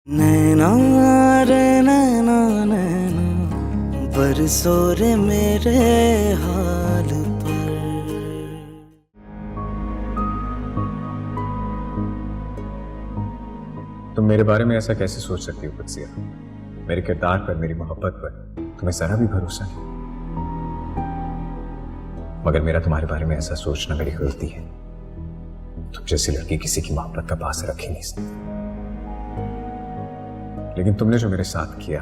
नैना रे नैना नैना बरसो रे मेरे हाल पर। तुम मेरे बारे में ऐसा कैसे सोच सकती हो कुत्सिया? मेरे किरदार पर, मेरी मोहब्बत पर तुम्हें जरा भी भरोसा नहीं। मगर मेरा तुम्हारे बारे में ऐसा सोचना मेरी गलती है। तुम जैसी लड़की किसी की मोहब्बत का पास रख ही नहीं सकती। लेकिन तुमने जो मेरे साथ किया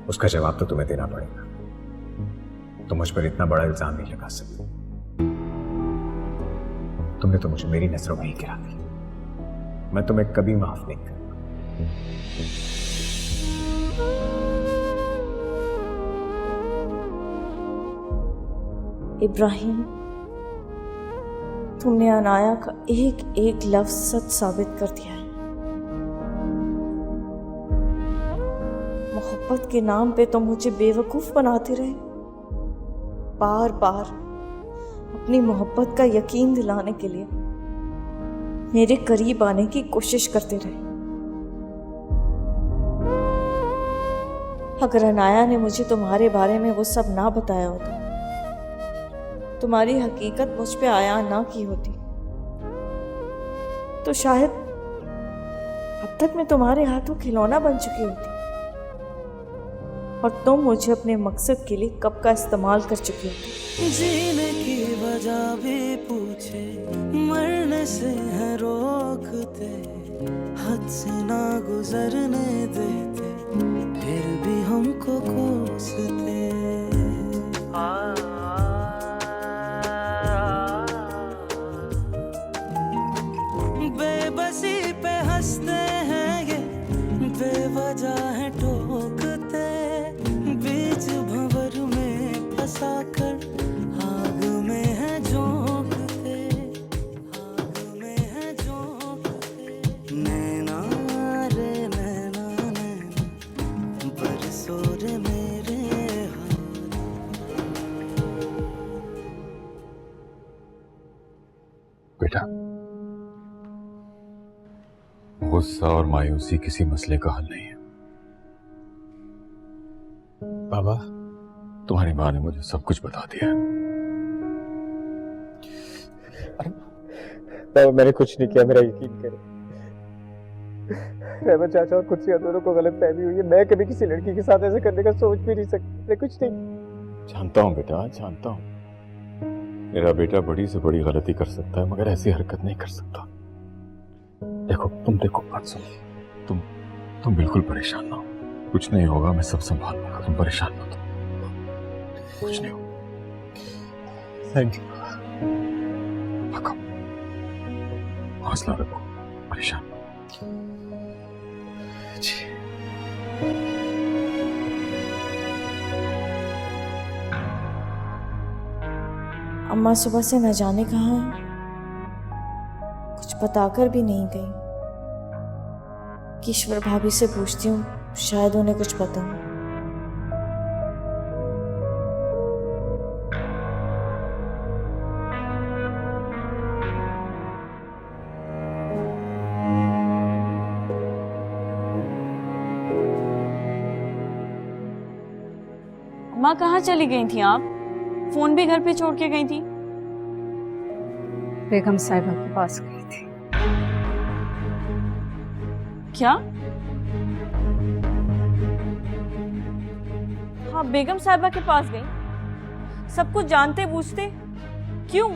उसका जवाब तो तुम्हें देना पड़ेगा। तुम मुझ पर इतना बड़ा इल्जाम नहीं लगा सकते। तुमने तो मुझे मेरी नजरों में ही गिरा दी। मैं तुम्हें कभी माफ नहीं करूंगा। इब्राहिम, तुमने अनाया का एक एक लफ्ज सच साबित कर दिया है। मोहब्बत के नाम पे तुम मुझे बेवकूफ बनाते रहे, बार बार अपनी मोहब्बत का यकीन दिलाने के लिए मेरे करीब आने की कोशिश करते रहे। अगर अनाया ने मुझे तुम्हारे बारे में वो सब ना बताया होता, तुम्हारी हकीकत मुझ पे आया ना की होती, तो शायद अब तक मैं तुम्हारे हाथों खिलौना बन चुकी होती और तुम मुझे अपने मकसद के लिए कब का इस्तेमाल कर चुकी होती। जीने की वजह भी पूछे, मरने से है रोकते, हद से ना गुजरने देते, फिर भी हमको कोसते। बेबसी पे हंसते हैं ये, बेवजह है टोकते, बीच भंवर में फंसा कर आग में है झोंकते, आग में है झोंकते। नैना रे नैना नैना बरसो रे मेरे हाल। बेटा, गुस्सा और मायूसी किसी मसले का हल नहीं है। बाबा, तुम्हारी माँ ने मुझे सब कुछ बता दिया है। बाबा, मैंने कुछ नहीं किया, मेरा यकीन करें। रहमत चाचा और कुछ दोनों को गलत फहमी हुई है। मैं कभी किसी लड़की के साथ ऐसा करने का सोच भी नहीं सकती। मैं कुछ नहीं। जानता हूँ बेटा, जानता हूँ। मेरा बेटा बड़ी से बड़ी गलती कर सकता है, मगर ऐसी हरकत नहीं कर सकता। देखो बात सुनो। तुम बिल्कुल परेशान ना हो। कुछ नहीं होगा, मैं सब संभाल लूंगा। तुम परेशान मत हो, कुछ नहीं होगा। Thank you. रखो, हौसला रखो, परेशान मत हो। जी। अम्मा सुबह से न जाने कहाँ हैं, कुछ बताकर भी नहीं गई। ईश्वर भाभी से पूछती हूँ, शायद उन्हें कुछ पता हो। माँ, कहाँ चली गई थी आप? फोन भी घर पे छोड़ के गई थी। बेगम साहिबा के पास गई थी। क्या? हाँ, बेगम साहिबा के पास गई। सब कुछ जानते बूझते क्यों?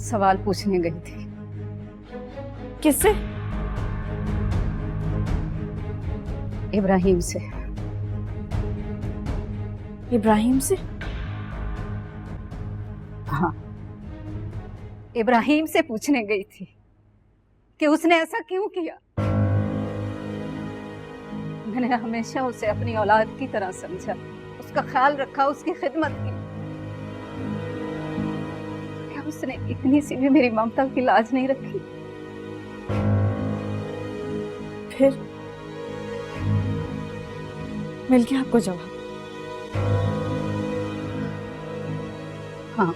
सवाल पूछने गई थी। किससे? इब्राहिम से। इब्राहिम से? हाँ, इब्राहिम से पूछने गई थी कि उसने ऐसा क्यों किया। मैंने हमेशा उसे अपनी औलाद की तरह समझा, उसका ख्याल रखा, उसकी खिदमत की। क्या उसने इतनी सी भी मेरी ममता की लाज नहीं रखी? फिर मिल गया आपको जवाब? हाँ,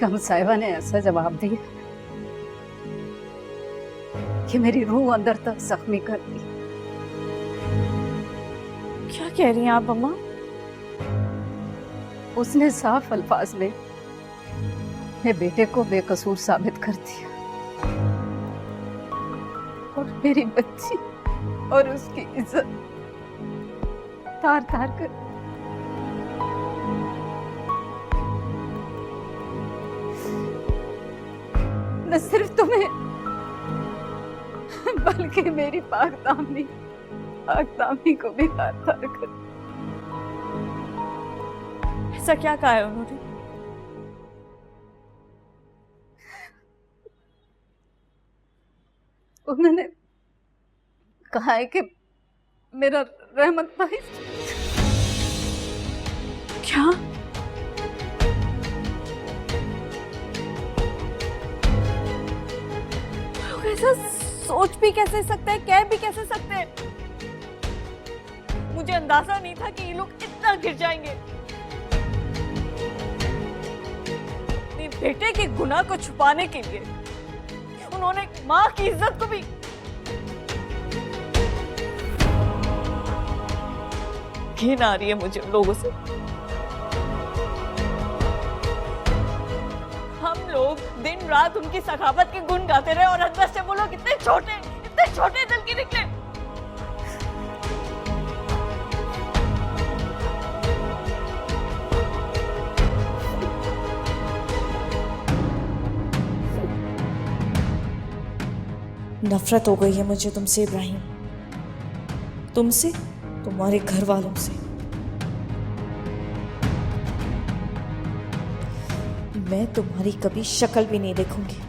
बेगम साहिबा ने ऐसा जवाब दिया कि मेरी रूह अंदर तक जख्मी कर दी। क्या कह रही हैं आप अम्मा? उसने साफ अल्फाज में मेरे बेटे को बेकसूर साबित कर दिया और मेरी बच्ची और उसकी इज्जत तार तार कर। न सिर्फ तुम्हें बल्कि मेरी पाक दामनी को भी तार तार कर। ऐसा क्या कहा है उन्होंने? उन्होंने कहा है कि मेरा रहमत भाई। क्या? लोग ऐसा सोच भी कैसे सकते हैं, कह भी कैसे सकते हैं? मुझे अंदाजा नहीं था कि ये लोग इतना गिर जाएंगे। अपने बेटे के गुनाह को छुपाने के लिए उन्होंने माँ की इज्जत को भी। घिन आ रही है मुझे उन लोगों से। हम लोग दिन रात उनकी सखावत के गुण गाते रहे और अंदर से वो लोग इतने छोटे दिल के निकले। नफरत हो गई है मुझे तुमसे इब्राहिम, तुमसे, तुम्हारे घर वालों से। मैं तुम्हारी कभी शक्ल भी नहीं देखूंगी।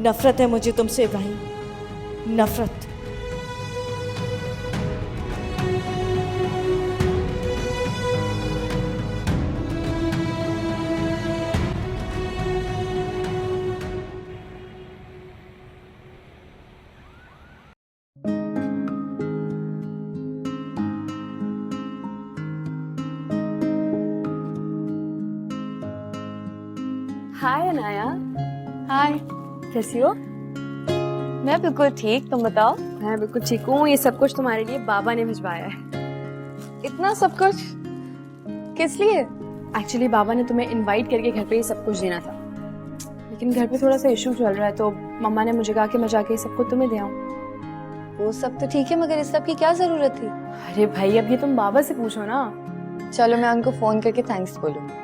नफरत है मुझे तुमसे इब्राहिम, नफरत। हाय अनाया। हाय, कैसी हो? मैं बिल्कुल ठीक, तुम बताओ? मैं बिल्कुल ठीक हूँ। ये सब कुछ तुम्हारे लिए बाबा ने भिजवाया है। इतना सब कुछ किस लिए? एक्चुअली बाबा ने तुम्हें इनवाइट करके घर पे ये सब कुछ देना था, लेकिन घर पे थोड़ा सा इशू चल रहा है, तो मम्मा ने मुझे कहा कि मैं जाके सब कुछ तुम्हें दे आऊँ। वो सब तो ठीक है, मगर इस सब की क्या जरूरत थी? अरे भाई, अब ये तुम बाबा से पूछो ना। चलो मैं उनको फोन करके थैंक्स बोलूँगी।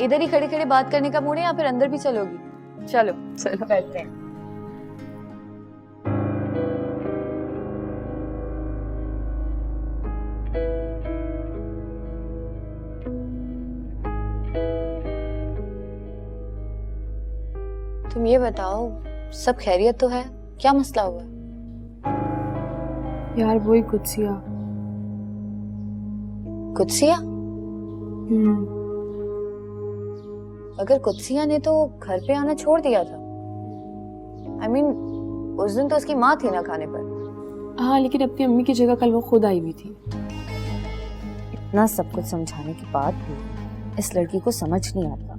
इधर ही खड़े खड़े बात करने का मूड है या फिर अंदर भी चलोगी? चलो चलो करते हैं। तुम ये बताओ, सब खैरियत तो है? क्या मसला हुआ? यार वही कुत्सिया। कुत्सिया? अगर कुत्सिया ने तो घर पे आना छोड़ दिया था। I mean, उस दिन तो उसकी माँ थी ना खाने पर। हाँ, लेकिन अपनी अम्मी की जगह कल वो खुद आई हुई थी। इतना सब कुछ समझाने के बाद भी इस लड़की को समझ नहीं आता।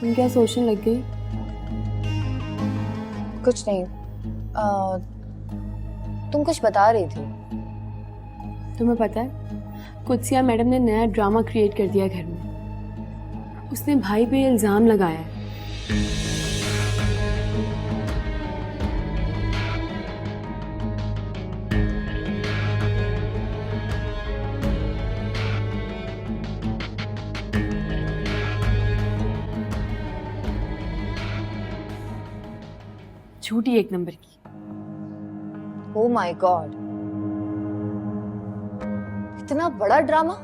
तुम क्या सोचने लग गई? कुछ नहीं। तुम कुछ बता रही थी। तुम्हें पता है, कुत्सिया मैडम ने नया ड्रामा क्रिएट कर दिया घर में। उसने भाई पे इल्जाम लगाया है। झूठी एक नंबर की। ओह माय गॉड, इतना बड़ा ड्रामा,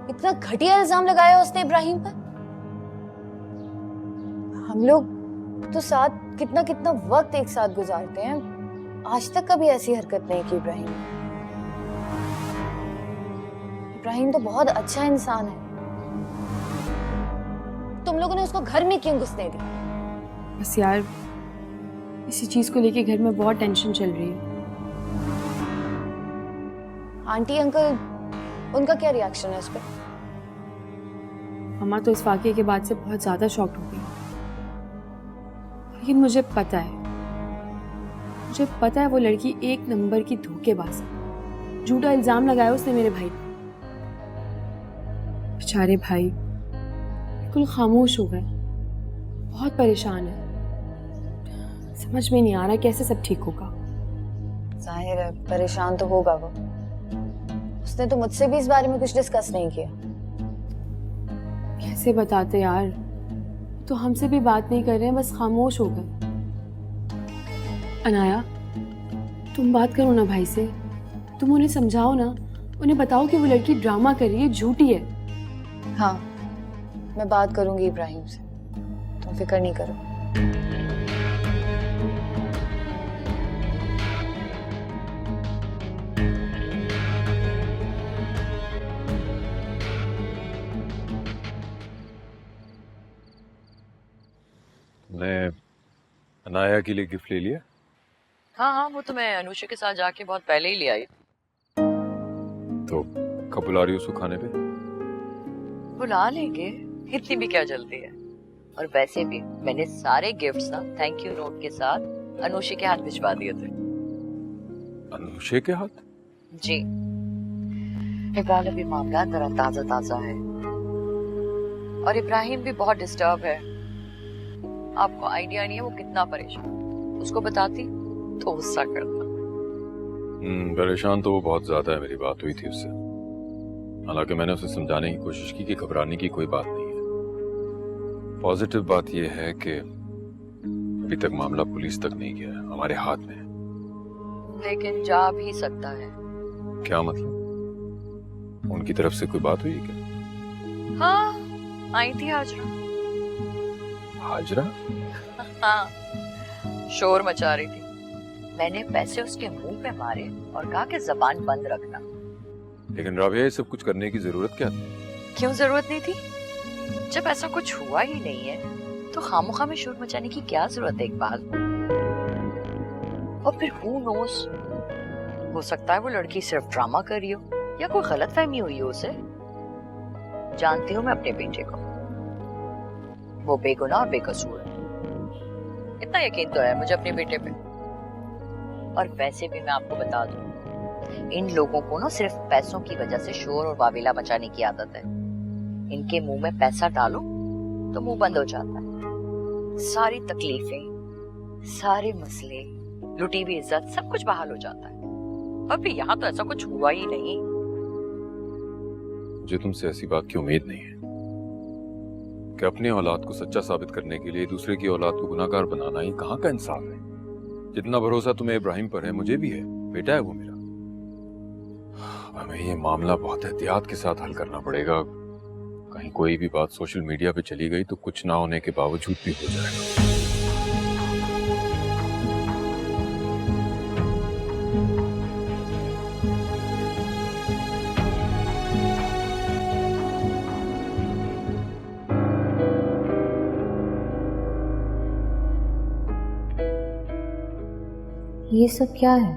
इतना घटिया इल्जाम लगाया उसने इब्राहिम पर। हम लोग तो साथ कितना कितना वक्त एक साथ गुजारते हैं, आज तक कभी ऐसी हरकत नहीं की इब्राहिम। इब्राहिम तो बहुत अच्छा इंसान है। तुम लोगों ने उसको घर में क्यों घुसने दी? बस यार, इसी चीज को लेके घर में बहुत टेंशन चल रही है। आंटी अंकल, उनका क्या रिएक्शन है इस पे? मम्मा तो इस वाक़ये के बाद से बहुत ज़्यादा शॉक्ड हो गई, लेकिन मुझे पता है वो लड़की एक नंबर की धोखेबाज है। झूठा इल्ज़ाम लगाया उसने मेरे भाई पर। बेचारे भाई बिल्कुल खामोश हो गए, बहुत परेशान है। समझ में नहीं आ रहा कैसे सब ठीक होगा। जाहिर है परेशान तो होगा वो। उसने तो मुझसे भी इस बारे में कुछ डिस्कस नहीं किया। कैसे बताते यार, तो हमसे भी बात नहीं कर रहे हैं, बस खामोश हो गए। अनाया, तुम बात करो ना भाई से, तुम उन्हें समझाओ ना, उन्हें बताओ कि वो लड़की ड्रामा कर रही है, झूठी है। हाँ, मैं बात करूंगी इब्राहिम से, तुम फिक्र नहीं करो। तुमने अनाया के लिए गिफ्ट ले लिया? हाँ, वो तो मैं अनुषा के साथ जाके बहुत पहले ही ले आई। तो कब बुला रही हो उसको खाने पे? बुला लेंगे, इतनी भी क्या जल्दी है। और वैसे भी मैंने सारे गिफ्ट्स ना थैंक यू नोट के साथ अनुषा के हाथ भिजवा दिए थे। अनुषा के हाथ? जी, इकबाल अभी मामला जरा ताजा है और इब्राहिम भी बहुत डिस्टर्ब है। आपको आइडिया नहीं है वो कितना परेशान। उसको बताती तो गुस्सा करता। परेशान तो वो बहुत ज्यादा है। मेरी बात हुई थी उससे, हालांकि मैंने उसे समझाने की कोशिश की कि घबराने की कोई बात नहीं है। पॉजिटिव बात यह है कि अभी तक मामला पुलिस तक नहीं गया है, हमारे हाथ में है। लेकिन जा भी सकता है। क्या मतलब? उनकी तरफ से कोई बात हुई है क्या? हाँ, आई थी हाजरा। हाजरा? हाँ, शोर मचा रही थी। मैंने पैसे उसके मुंह पे मारे और कहा कि जबान बंद रखना। लेकिन राबिया, ये सब कुछ करने की जरूरत क्या थी? क्यों जरूरत नहीं थी? जब ऐसा कुछ हुआ ही नहीं है तो खामोखा में शोर मचाने की क्या जरूरत है इकबाल? और फिर who knows, हो सकता है वो लड़की सिर्फ ड्रामा कर रही हो या कोई गलतफहमी हुई हो उसे। जानती हूँ मैं अपने बेटे को, वो बेगुनाह और बेकसूर है। इतना यकीन तो है मुझे अपने बेटे पे। और वैसे भी मैं आपको बता दूं, इन लोगों को ना सिर्फ पैसों की वजह से शोर और वावेला मचाने की आदत है। इनके मुंह में पैसा डालो तो मुंह बंद हो जाता है। सारी तकलीफें, सारे मसले, लुटी हुई इज्जत, सब कुछ बहाल हो जाता है। और फिर यहाँ तो ऐसा कुछ हुआ ही नहीं। मुझे तुमसे ऐसी बात की उम्मीद नहीं है कि अपनी औलाद को सच्चा साबित करने के लिए दूसरे की औलाद को गुनाहगार बनाना ही कहाँ का इंसाफ है। जितना भरोसा तुम्हें इब्राहिम पर है, मुझे भी है। बेटा है वो मेरा। हमें ये मामला बहुत एहतियात के साथ हल करना पड़ेगा। कहीं कोई भी बात सोशल मीडिया पे चली गई तो कुछ ना होने के बावजूद भी हो जाएगा। ये सब क्या है?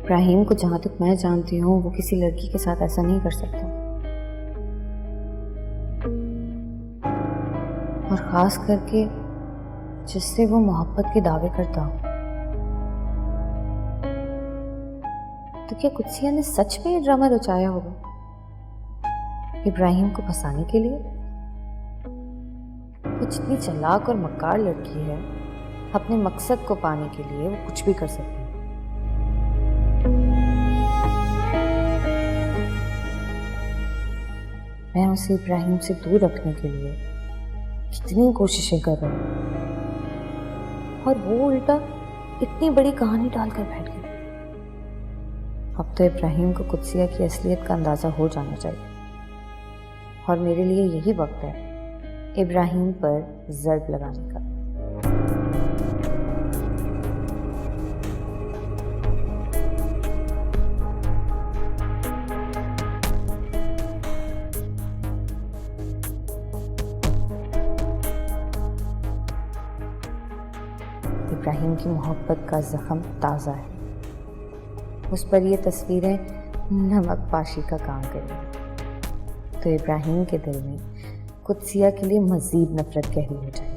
इब्राहिम को जहां तक मैं जानती हूँ वो किसी लड़की के साथ ऐसा नहीं कर सकता, और खास करके जिससे वो मोहब्बत के दावे करता हो। तो क्या कुत्सिया ने सच में ये ड्रामा रचाया होगा इब्राहिम को फंसाने के लिए? वो जितनी चालाक और मक्कार लड़की है, अपने मकसद को पाने के लिए वो कुछ भी कर सकती है। मैं उसे इब्राहिम से दूर रखने के लिए कितनी कोशिशें कर रही हूँ, और वो उल्टा इतनी बड़ी कहानी डालकर बैठ गई। अब तो इब्राहिम को कुत्सिया की असलियत का अंदाजा हो जाना चाहिए, और मेरे लिए यही वक्त है इब्राहिम पर ज़र्ब लगाने का। इब्राहिम की मोहब्बत का जख्म ताज़ा है, उस पर ये तस्वीरें नमक पाशी का काम करेंगी। तो इब्राहिम के दिल में कुदसिया के लिए मजीद नफरत गहरी हो जाएगी।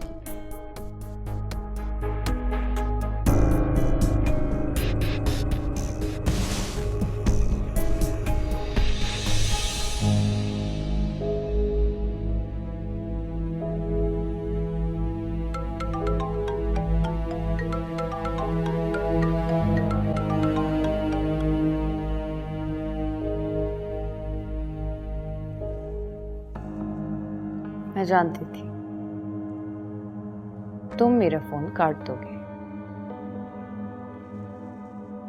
मैं जानती थी तुम मेरा फोन काट दोगे।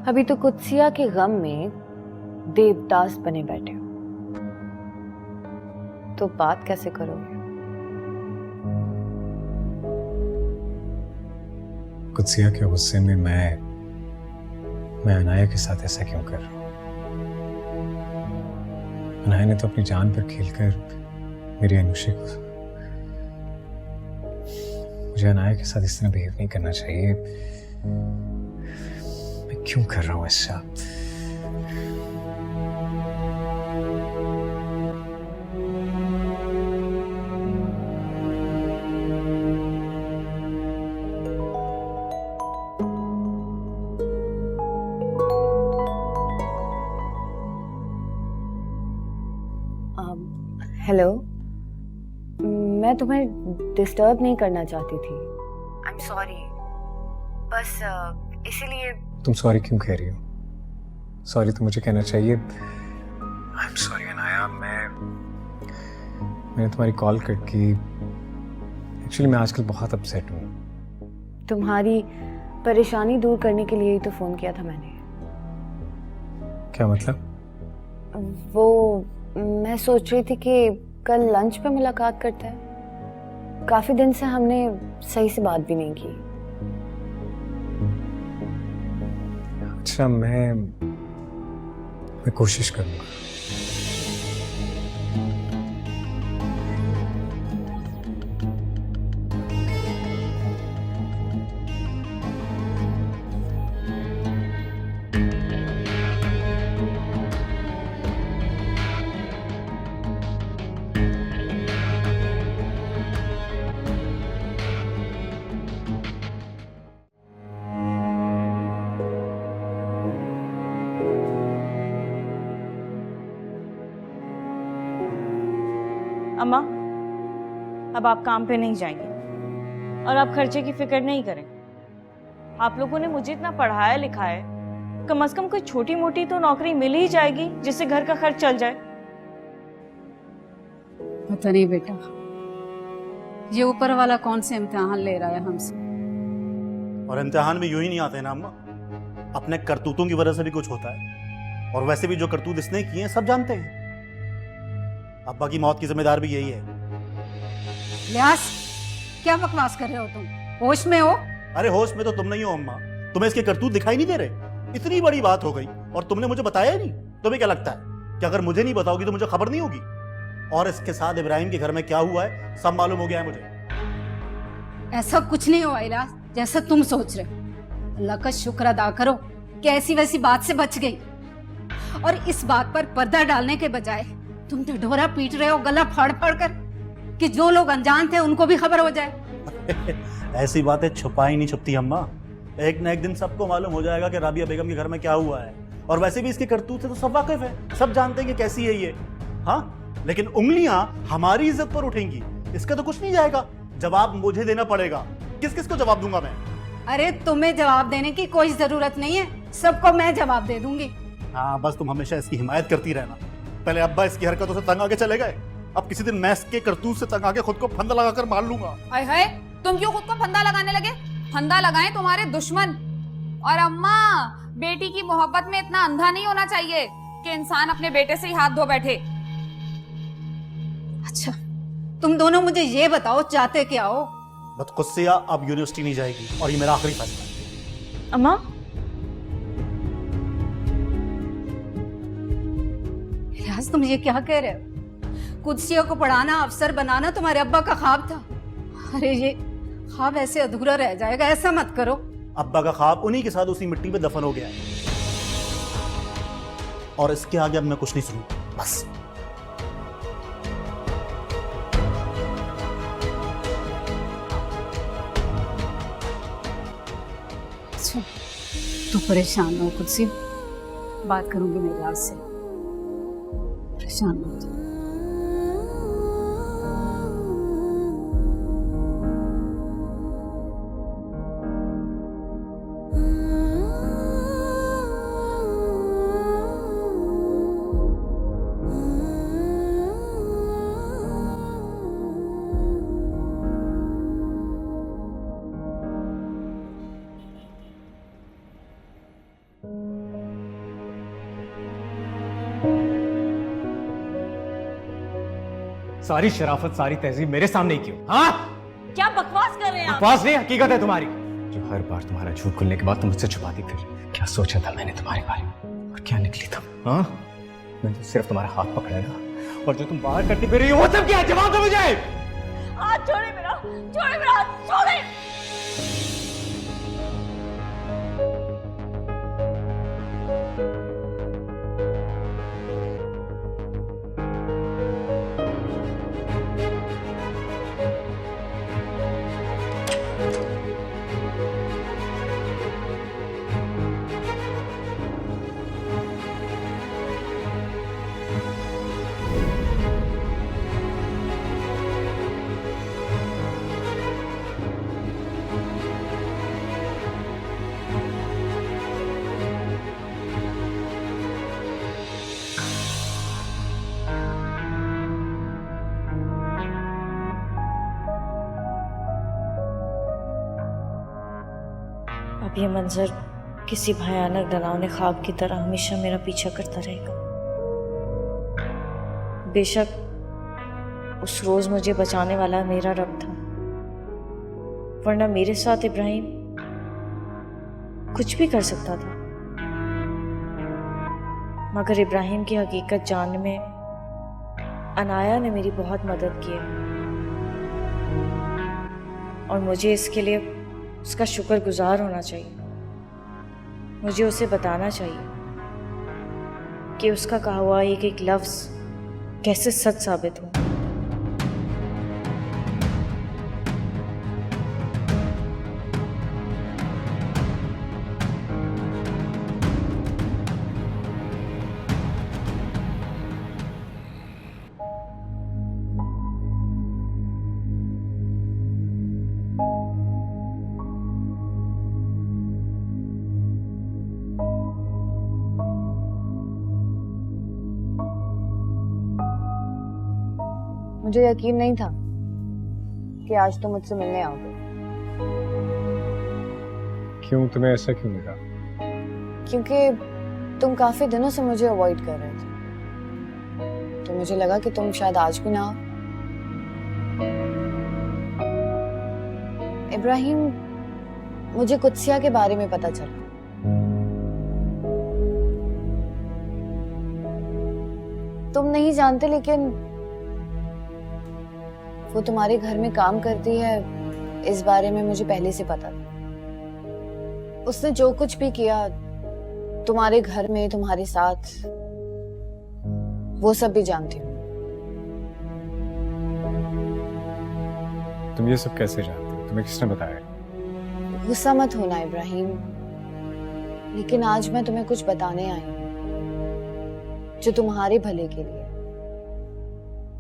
अभी तो कुदसिया के गम में देवदास बने बैठे हो, तो बात कैसे करोगे? कुदसिया के गुस्से में मैं अनाया के साथ ऐसा क्यों कर रहा हूँ? अनाया ने तो अपनी जान पर खेलकर मेरी अनुषी को, मुझे अनाया के साथ इस तरह बिहेव नहीं करना चाहिए। मैं क्यों कर रहा हूँ ऐसा? हेलो, मैं तुम्हें डिस्टर्ब नहीं करना चाहती थी। आई एम सॉरी, बस इसीलिए। तुम सॉरी क्यों कह रही हो? सॉरी तो मुझे कहना चाहिए। आई एम सॉरी अनाया, मैंने तुम्हारी कॉल कट की। एक्चुअली मैं आजकल बहुत अपसेट हूँ। तुम्हारी परेशानी दूर करने के लिए ही तो फोन किया था मैंने। क्या मतलब? वो मैं सोच रही थी कि कल लंच पे मुलाकात करते हैं। काफी दिन से हमने सही से बात भी नहीं की। अच्छा, मैं कोशिश करूंगा। अम्मा, अब आप काम पे नहीं जाएंगे और आप खर्चे की फिक्र नहीं करें। आप लोगों ने मुझे इतना पढ़ाया लिखा है, कम से कम कोई छोटी मोटी तो नौकरी मिल ही जाएगी जिससे घर का खर्च चल जाए। पता नहीं बेटा, ये ऊपर वाला कौन से इम्तिहान ले रहा है हमसे। और इम्तिहान भी यूं ही नहीं आते ना अम्मा, अपने करतूतों की वजह से भी कुछ होता है। और वैसे भी जो करतूत इसने किए हैं सब जानते हैं। अब्बा की मौत की जिम्मेदार भी यही है। लियास, क्या बकवास कर रहे हो तुम? होश में हो? अरे होश में तो तुम नहीं हो अम्मा, तुम्हें इसके करतूत दिखाई नहीं दे रहे? इतनी बड़ी बात हो गई और तुमने मुझे बताया ही नहीं। तुम्हें क्या लगता है कि अगर मुझे नहीं बताओगी तो मुझे खबर नहीं होगी? और इसके साथ इब्राहिम के घर में क्या हुआ है सब मालूम हो गया है मुझे। ऐसा कुछ नहीं हुआ इलाज, जैसा तुम सोच रहे हो। अल्लाह का शुक्र अदा करो कि ऐसी वैसी बात से बच गई। और इस बात पर पर्दा डालने के बजाय तुम ढिढोरा पीट रहे हो गला फाड़ फाड़ कर कि जो लोग अनजान थे उनको भी खबर हो जाए। ऐसी बातें छुपाई नहीं छुपती अम्मा। एक न एक दिन सबको मालूम हो जाएगा कि राबिया बेगम के घर में क्या हुआ है। और वैसे भी इसके करतूत से तो सब वाकिफ है, सब जानते हैं कि कैसी है ये। हाँ, लेकिन उंगलियां हमारी इज्जत पर उठेंगी, इसका तो कुछ नहीं जाएगा। जवाब मुझे देना पड़ेगा। किस किस को जवाब दूंगा मैं? अरे तुम्हें जवाब देने की कोई जरूरत नहीं है, सबको मैं जवाब दे दूंगी। हाँ, बस तुम हमेशा इसकी हिमायत करती रहना। पहले अब्बा इसकी हरकतों से तंग आके चले गए, अब किसी दिन मैं इसके करतूत से तंग आके खुद को फंदा लगाकर मार लूंगा। हाय हाय, तुम क्यों खुद को फंदा लगाने लगे? फंदा लगाएं तुम्हारे दुश्मन। और अम्मा, बेटी की मोहब्बत में इतना अंधा नहीं होना चाहिए कि इंसान अपने बेटे से ही हाथ धो बैठे। अच्छा, तुम दोनों मुझे ये बताओ चाहते क्या हो? बदकुस्सिया अब यूनिवर्सिटी नहीं जाएगी और ये मेरा आखिरी फैसला है। अम्मा, इलियास, तुम ये क्या कह रहे हो? कुदसिया को पढ़ाना, अफसर बनाना तुम्हारे अब्बा का ख्वाब था। अरे ये ख्वाब ऐसे अधूरा रह जाएगा, ऐसा मत करो। अब्बा का ख्वाब उन्हीं के साथ उसी मिट्टी में दफन हो गया है और इसके आगे अब मैं कुछ नहीं सुनूंगा। बस सुन, तू परेशान हो खुद से, बात करूंगी मैं राज से। परेशान हो तू। सारी शराफत, सारी तहजीब मेरे सामने ही क्यों? हाँ, क्या बकवास कर रहे हैं आप? बकवास नहीं, हकीकत है तुम्हारी। जो हर बार तुम्हारा झूठ खुलने के बाद तुम मुझसे छुपाती फिर। क्या सोचा था मैंने तुम्हारे बारे में और क्या निकली तुम? हाँ, मैंने तो सिर्फ तुम्हारा हाथ पकड़ा था, और जो तुम बाहर करती फिर रही हो वो सब क्या है? जवाब दो मुझे। हाथ छोड़े मेरा, छोड़े मेरा हाथ, छोड़े। अब ये मंजर किसी भयानक डरावने ख्वाब की तरह हमेशा मेरा पीछा करता रहेगा। बेशक उस रोज मुझे बचाने वाला मेरा रब था, वरना मेरे साथ इब्राहिम कुछ भी कर सकता था। मगर इब्राहिम की हकीकत जानने में अनाया ने मेरी बहुत मदद की है, और मुझे इसके लिए उसका शुक्रगुजार होना चाहिए। मुझे उसे बताना चाहिए कि उसका कहा हुआ एक एक लफ्ज कैसे सच साबित हो। मुझे यकीन नहीं था कि आज तुम मुझसे मिलने आओगे। क्यों, तुम्हें ऐसा क्यों लगा? क्योंकि तुम काफी दिनों से मुझे अवॉइड कर रहे थे, तो मुझे लगा कि तुम शायद आज भी ना आओ। इब्राहिम, मुझे कुत्सिया के बारे में पता चला। तुम नहीं जानते, लेकिन वो तुम्हारे घर में काम करती है, इस बारे में मुझे पहले से पता था। उसने जो कुछ भी किया तुम्हारे घर में, तुम्हारे साथ, वो सब भी जानती हूँ। तुम ये सब कैसे जानते हो? तुम्हें किसने बताया? गुस्सा मत होना इब्राहिम, लेकिन आज मैं तुम्हें कुछ बताने आई हूँ जो तुम्हारे भले के लिए।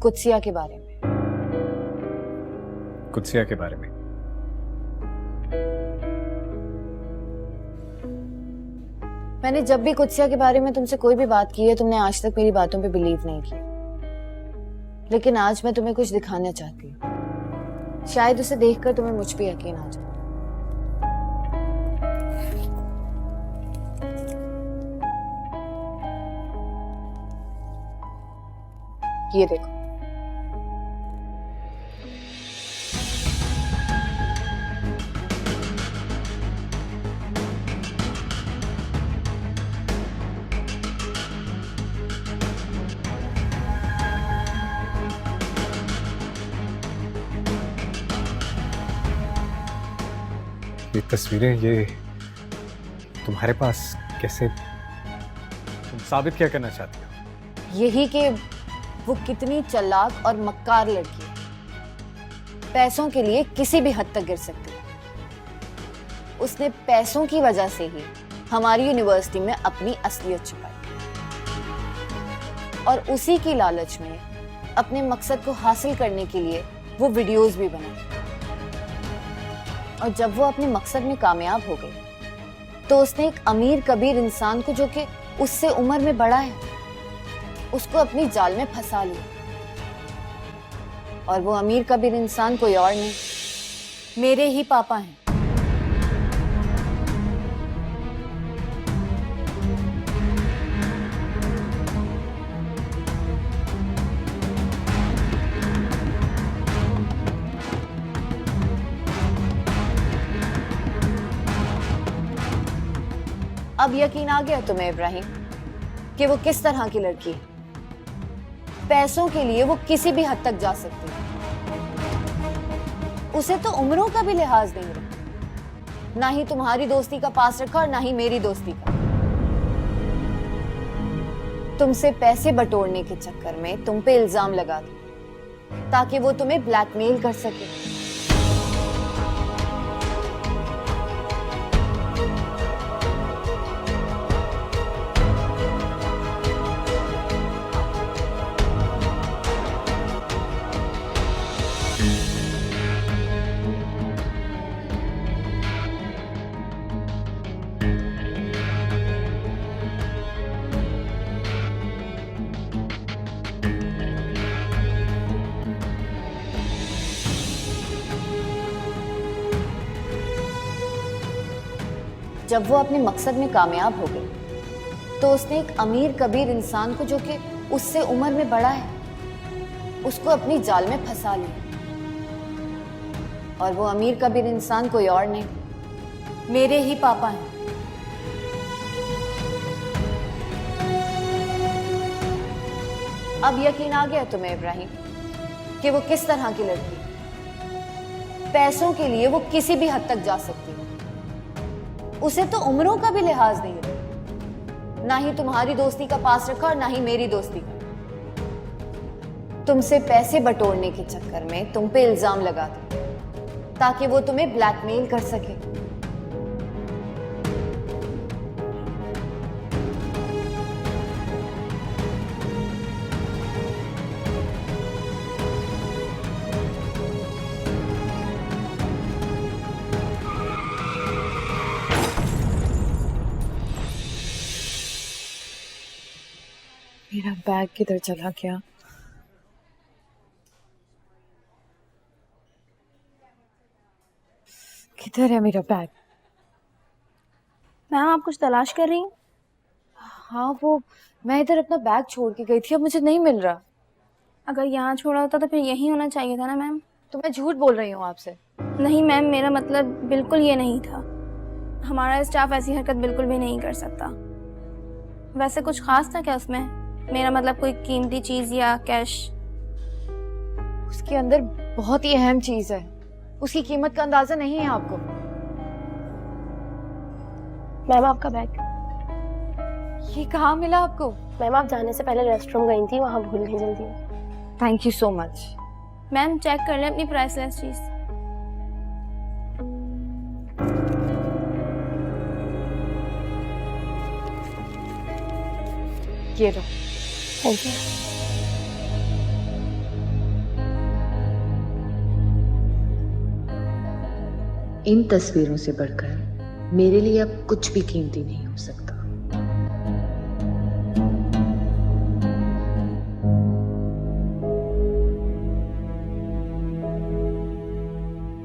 कुत्सिया के बारे में। कुत्सिया के बारे में? मैंने जब भी कुत्सिया के बारे में तुमसे कोई भी बात की है, तुमने आज तक मेरी बातों पे बिलीव नहीं किया। लेकिन आज मैं तुम्हें कुछ दिखाना चाहती हूँ, शायद उसे देखकर तुम्हें मुझ पे यकीन आ जाए। ये देखो। ये तस्वीरें, ये तुम्हारे पास कैसे? तुम साबित क्या करना चाहती हो? यही कि वो कितनी चालाक और मक्कार लड़की है। पैसों के लिए किसी भी हद तक गिर सकती है। उसने पैसों की वजह से ही हमारी यूनिवर्सिटी में अपनी असलियत छुपाई और उसी की लालच में अपने मकसद को हासिल करने के लिए वो वीडियोस भी बनाई। और जब वो अपने मकसद में कामयाब हो गई तो उसने एक अमीर कबीर इंसान को, जो कि उससे उम्र में बड़ा है, उसको अपनी जाल में फंसा लिया। और वो अमीर कबीर इंसान कोई और नहीं, मेरे ही पापा हैं। अब यकीन आ गया तुम्हें इब्राहिम कि वो किस तरह की लड़की है। पैसों के लिए वो किसी भी हद तक जा सकती है। उसे तो उम्रों का भी लिहाज नहीं रहा, ना ही तुम्हारी दोस्ती का पास रखा और ना ही मेरी दोस्ती का। तुमसे पैसे बटोरने के चक्कर में तुम पे इल्जाम लगा दो ताकि वो तुम्हें ब्लैकमेल कर सके। जब वो अपने मकसद में कामयाब हो गई तो उसने एक अमीर कबीर इंसान को, जो कि उससे उम्र में बड़ा है, उसको अपनी जाल में फंसा लिया। और वो अमीर कबीर इंसान कोई और नहीं, मेरे ही पापा हैं। अब यकीन आ गया तुम्हें इब्राहिम कि वो किस तरह की लड़की है। पैसों के लिए वो किसी भी हद तक जा सकती है। उसे तो उम्रों का भी लिहाज नहीं रहा, ना ही तुम्हारी दोस्ती का पास रखा और ना ही मेरी दोस्ती का। तुमसे पैसे बटोरने के चक्कर में तुम पे इल्जाम लगा दो ताकि वो तुम्हें ब्लैकमेल कर सके। मेरा बैग किधर चला गया? किधर है मेरा बैग? मैम आप कुछ तलाश कर रही हैं? हाँ, वो मैं इधर अपना बैग छोड़ के गई थी, अब मुझे नहीं मिल रहा। अगर यहाँ छोड़ा होता तो फिर यहीं होना चाहिए था ना मैम। तो मैं झूठ बोल रही हूँ आपसे। नहीं मैम, मेरा मतलब बिल्कुल ये नहीं था। हमारा स्टाफ ऐसी हरकत बिल्कुल भी नहीं कर सकता। वैसे कुछ खास था क्या उसमें? मेरा मतलब कोई कीमती चीज या कैश? उसके अंदर बहुत ही अहम चीज है, उसकी कीमत का अंदाजा नहीं है आपको। मैम आपका बैग। ये कहाँ मिला आपको? मैम आप जाने से पहले रेस्टरूम गई थी, वहाँ भूल गई जल्दी। Thank you so much. Ma'am check कर लें अपनी प्राइसलेस चीज। ये लो। Thank you. इन तस्वीरों से बढ़कर मेरे लिए अब कुछ भी कीमती नहीं हो सकता।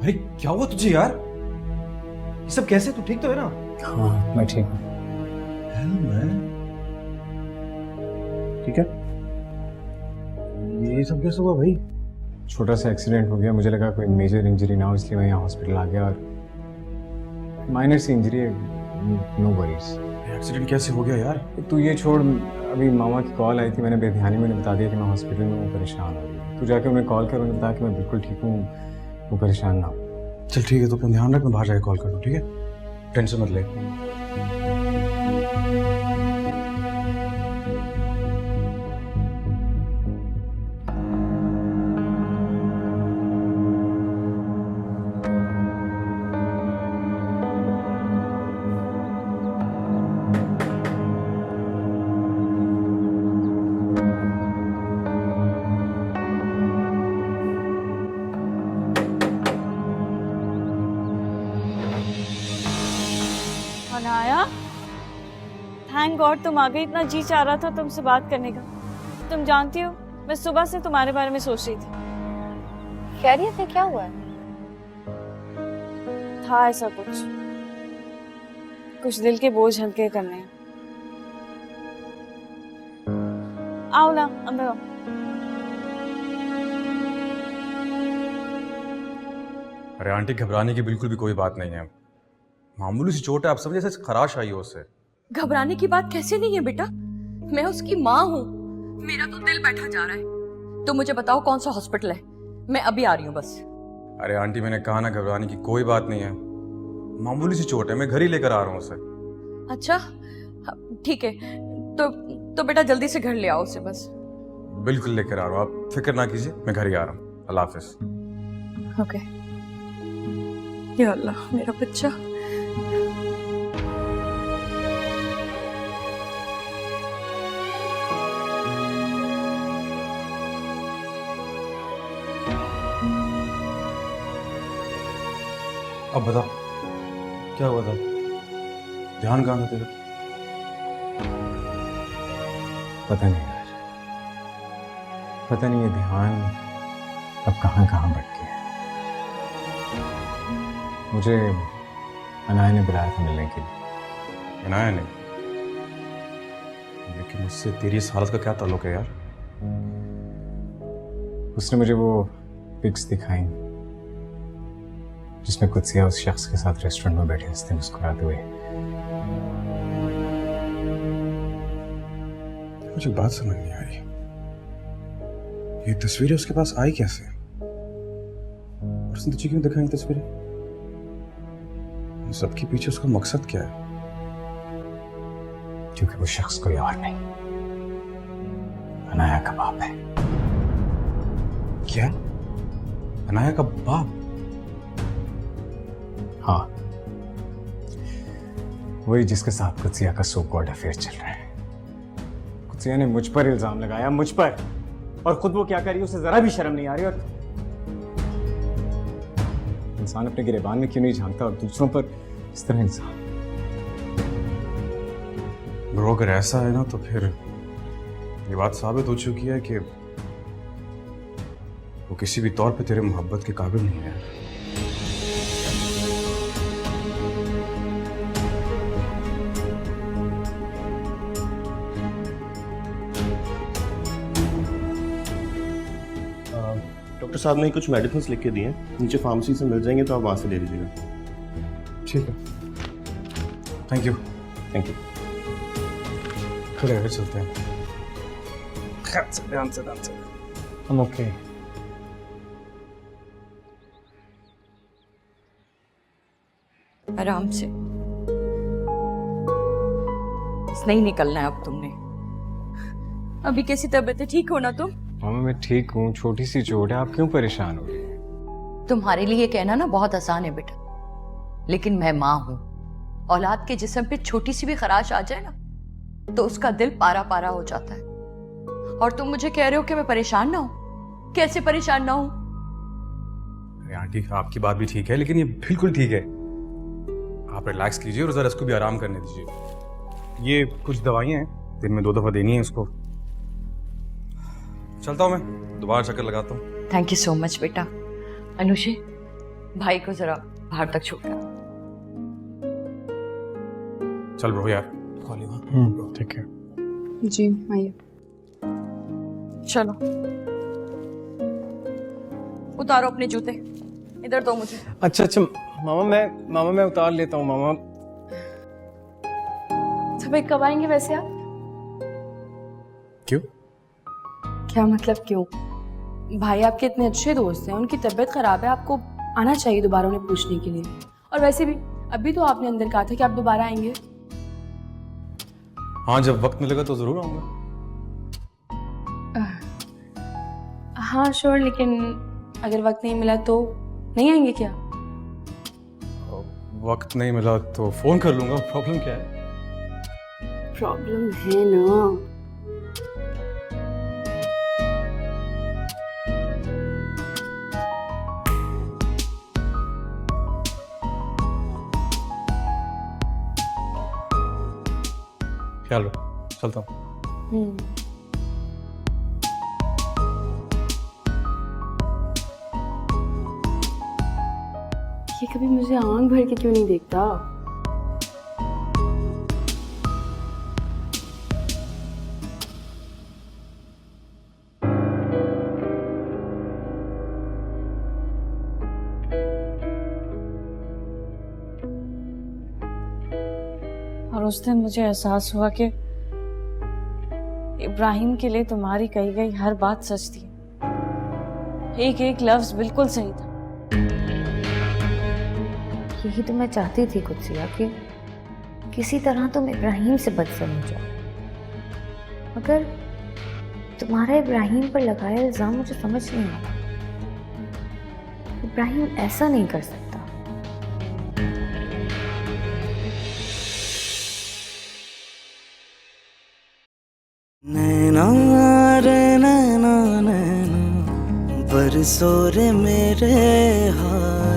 अरे क्या हुआ तुझे यार? ये सब कैसे? तू ठीक तो है ना? हाँ मैं ठीक हूँ। ठीक है। ये सब कैसे हुआ भाई? छोटा सा एक्सीडेंट हो गया, मुझे लगा कोई मेजर इंजरी ना हो इसलिए मैं यहाँ हॉस्पिटल आ गया और माइनर सी इंजरी है, नो वरीज। एक्सीडेंट कैसे हो गया यार? तू ये छोड़, अभी मामा की कॉल आई थी, मैंने बेध्यानी में बता दिया कि मैं हॉस्पिटल में हूँ, परेशान हो गई। तू जाके उन्हें कॉल कर, उन्हें बता कि मैं बिल्कुल ठीक हूँ, वो परेशान ना हो। चल ठीक है, तो अपना ध्यान रख, मैं बाहर जाके कॉल कर दूँ, ठीक है? टेंशन मत ले। अनाया, थैंक गॉड तुम आ गई। इतना जी चाह रहा था तुमसे बात करने का। तुम जानती हो मैं सुबह से तुम्हारे बारे में सोच रही थी। खैरियत है, क्या हुआ है? था ऐसा कुछ दिल के बोझ हल्के करने हैं। आओ ना अंदर आओ। अरे आंटी, घबराने की बिल्कुल भी कोई बात नहीं है। मामूली सी चोट है, आप समझे, जैसे खराश आई हो उससे। घबराने की बात कैसे नहीं है बेटा, मैं उसकी माँ हूँ। मेरा तो दिल बैठा जा रहा है। तो मुझे बताओ कौन सा हॉस्पिटल है, मैं अभी आ रही हूँ बस। अरे आंटी, मैंने कहा ना, घबराने की कोई बात नहीं है। मामूली सी चोट है, मैं घर ही लेकर आ रहा हूँ उसे। अच्छा ठीक है, तो बेटा जल्दी से घर ले आओ उसे बस। बिल्कुल लेकर आ रहा हूँ, आप फिक्र ना कीजिए, मैं घर ही आ रहा हूँ। अल्लाह हाफिज। ओके। या अल्लाह, मेरा बच्चा। अब बता, क्या हुआ था? ध्यान कहाँ था तेरा? पता नहीं यार, पता नहीं ये ध्यान अब कहाँ कहाँ भटके है। मुझे अनाया ने बुलाया था मिलने के लिए। अनाया ने? लेकिन उससे तेरी इस हालत का क्या ताल्लुक है यार? उसने मुझे वो पिक्स दिखाई जिसमें कुत्सिया उस शख्स के साथ रेस्टोरेंट में बैठे हंसते मुस्कुराते हुए। मुझे बात समझ नहीं आ रही, ये तस्वीरें उसके पास आई कैसे? उसने तुझे क्यों दिखाई तस्वीरें? इन सबके पीछे उसका मकसद क्या है? क्योंकि वो शख्स कोई और नहीं, अनाया का बाप है। क्या? अनाया का बाप? हाँ, वही जिसके साथ कुत्सिया का सो कॉल्ड अफेयर चल रहा है। कुत्सिया ने मुझ पर इल्जाम लगाया, मुझ पर, और खुद वो क्या कर रही है उसे जरा भी शर्म नहीं आ रही। और इंसान अपने गिरेबान में क्यों नहीं झांकता और दूसरों पर इस तरह इंसान। ब्रो, अगर ऐसा है ना तो फिर ये बात साबित हो चुकी है कि वो किसी भी तौर पे तेरे मोहब्बत के काबिल नहीं है। डॉक्टर साहब ने कुछ मेडिसिन लिख के दिए हैं, नीचे फार्मेसी से मिल जाएंगे, तो आप वहाँ से ले लीजिएगा। ठीक है, थैंक यू। Thank you. खड़े होकर चलते हैं। ध्यान से हम ओके। आराम से, नहीं निकलना है अब तुमने। अभी कैसी तबीयत है, ठीक हो ना तुम? मामा मैं ठीक हूँ, छोटी सी चोट है, आप क्यों परेशान हो रही हैं? तुम्हारे लिए कहना ना बहुत आसान है बेटा, लेकिन मैं माँ हूं। औलाद के जिस्म पे छोटी सी भी खराश आ जाए ना तो उसका दिल पारा पारा हो जाता है। और तुम मुझे कह रहे हो कि मैं परेशान ना हूं? कैसे परेशान ना हूं? अरे आंटी, आपकी बात भी ठीक है, लेकिन ये बिल्कुल ठीक है। आप रिलैक्स कीजिए और जरा इसको भी आराम करने दीजिए। ये कुछ दवाइयाँ हैं, दिन में 2 दफा देनी है इसको। चलता हूँ मैं, दोबारा चक्कर लगाता हूँ। थैंक यू सो मच बेटा। अनुषी, भाई को जरा बाहर तक छोड़। चल ब्रो यार। ठीक है जी, आइए। चलो, उतारो अपने जूते, इधर दो मुझे। अच्छा मामा मैं उतार लेता हूँ मामा। तो भाई कब आएंगे वैसे आप? क्यों? क्या मतलब क्यों? भाई आपके इतने अच्छे दोस्त हैं, उनकी तबीयत खराब है, आपको आना चाहिए दोबारा उन्हें पूछने के लिए। और वैसे भी अभी तो आपने अंदर कहा था कि आप दोबारा आएंगे। हाँ, जब वक्त मिलेगा तो जरूर आऊंगा। हाँ श्योर, लेकिन अगर वक्त नहीं मिला तो नहीं आएंगे क्या? वक्त नहीं मिला तो फोन कर लूंगा, प्रॉब्लम क्या है? प्रॉब्लम है ना। ख्याल रखो, चलता हूँ। ये कभी मुझे आंख भर के क्यों नहीं देखता? और उस दिन मुझे एहसास हुआ कि इब्राहिम के लिए तुम्हारी कही गई हर बात सच थी। एक एक लफ्ज बिल्कुल सही था। यही तो मैं चाहती थी कुत्सिया कि किसी तरह तुम इब्राहिम से बदसम हो जाओ, मगर तुम्हारा इब्राहिम पर लगाया इल्जाम मुझे समझ नहीं आता। इब्राहिम ऐसा नहीं कर सकता। नैना रे नैना नैना बरसो रे मेरे हाथ